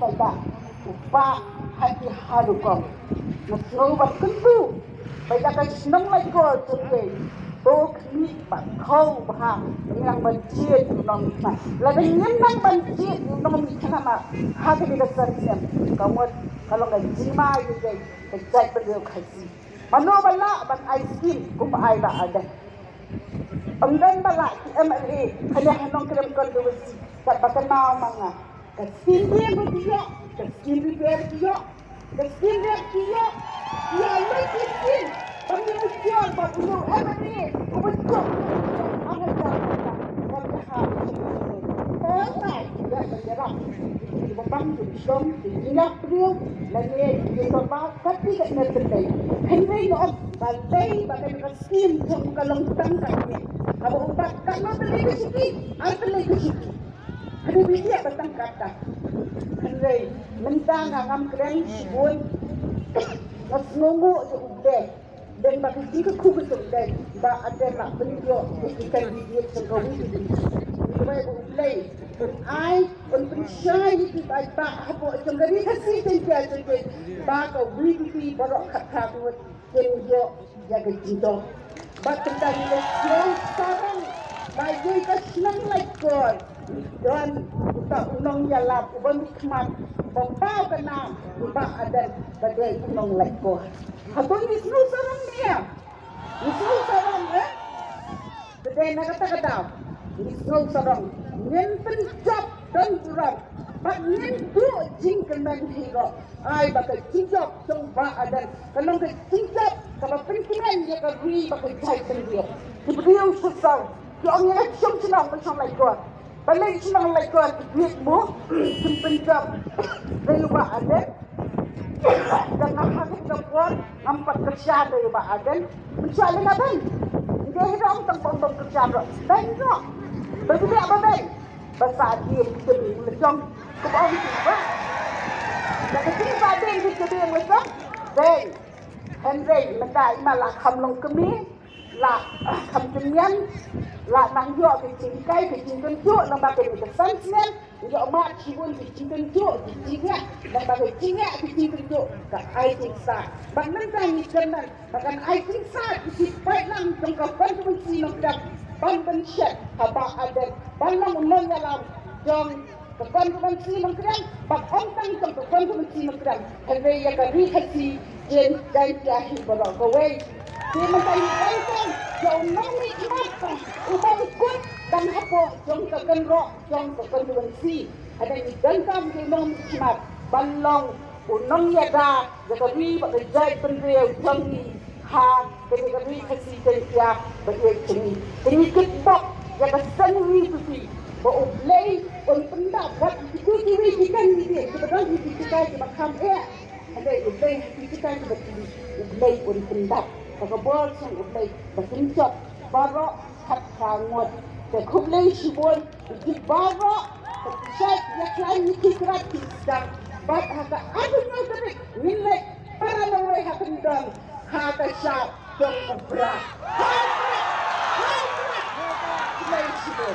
pada upah hati harukom. Nasno berkentu pada kesenang Laitkor sebagai tok ni pak kau bah yang banjir nong ma. Lagi nyembang banjir nong mi kenapa? Hati kita sensiam. Kamu kalau nggak jima juga terjadi beliau kasih. Mano bala ban ice cream kumpai lah ada. Enggan bala MLA hanya hanong krem kontroversi. Tak pakai mau manga. Kasih dia berdia, kasih dia berdia, kasih dia berdia. Ya lagi sih. Kami mesti buat dulu MLA. Kubetul. Apa cara? Wajah. Orang tidak bergerak. Bapang Islam tidak perlu lagi dibawa tapi tak ngerti. Henry no balai bagai kasih untuk kalong tangkapnya. Kalau ubat kalau terlebih sikit, terlebih sikit. Ada biji batang kata. Henry mentang ngam keren pun nak nunggu udah dan bagi tiga kubus udah bah ada nak beliau ikan biji sengkawi itu. Supaya boleh ai percaya di baca apa yang dari kasih jadi baga widi baru kata buat dia jaga cinta batang dari lesung sekarang bagi kesenang Laitkor dan kita unang jalan ubah nikmat bapak kena Bah Ardent bagi unang Laitkor habang Wisnu sarang dia Wisnu sarang Kedai nak kata-kata Wisnu sarang Nyen pencap dan kurang Pak nyen tu jingkren hero ai bakal cincap tong Bah Ardent kalau ke cincap kalau pentingan dia ke ri bakal jai sendiri beliau sesal yang action senang macam Laitkor balik senang Laitkor duitmu pencap dari Bah Ardent dan nak kepuan nampak kerja dari Bah Ardent mencari apa dia hidup tentang kerja dan tak berbeza apa baik bahasa dia kita lecong ke bawah itu dan ketika dia kita lecong baik Henry minta malah longkmie lah jinggialang lah nang yo ke jingkai ke jingkren nang bagai kesansian yo mak ciun ke jingkren jingia nang bagai jingia ke jingkren ka ai jingsa bang nang ni kenan bahkan ai jingsa di pai nang tong ka ban tu si nang dak ban ban syat Bah Ardent ban nang menyalam jong ke ban tu si nang kran bak ong tang tong ke ban tu si nang kran Henry ya ka ri khasi jen dai jahi bolo ko wei dia mentai kan jauh nami kenapa ubah ikut dan apa jong kekan rock jong kekan bensi ada di gangkam di nom kimat balong unong yada jadi pada jai pendriau jong ni ha ketika ni kasi dia bagi cumi ini ketop ya kesanwi tu si boleh on pendapat itu kiri ikan ni sebenarnya kita makam ada boleh kita boleh on pendapat Kebal sang ublay berkincap barok kat sangot kublay sibol di barok tercet yang lain dikrat kisah bat haka ada nyoterik nilai para nawai hakendang haka syab dong ubra kublay sibol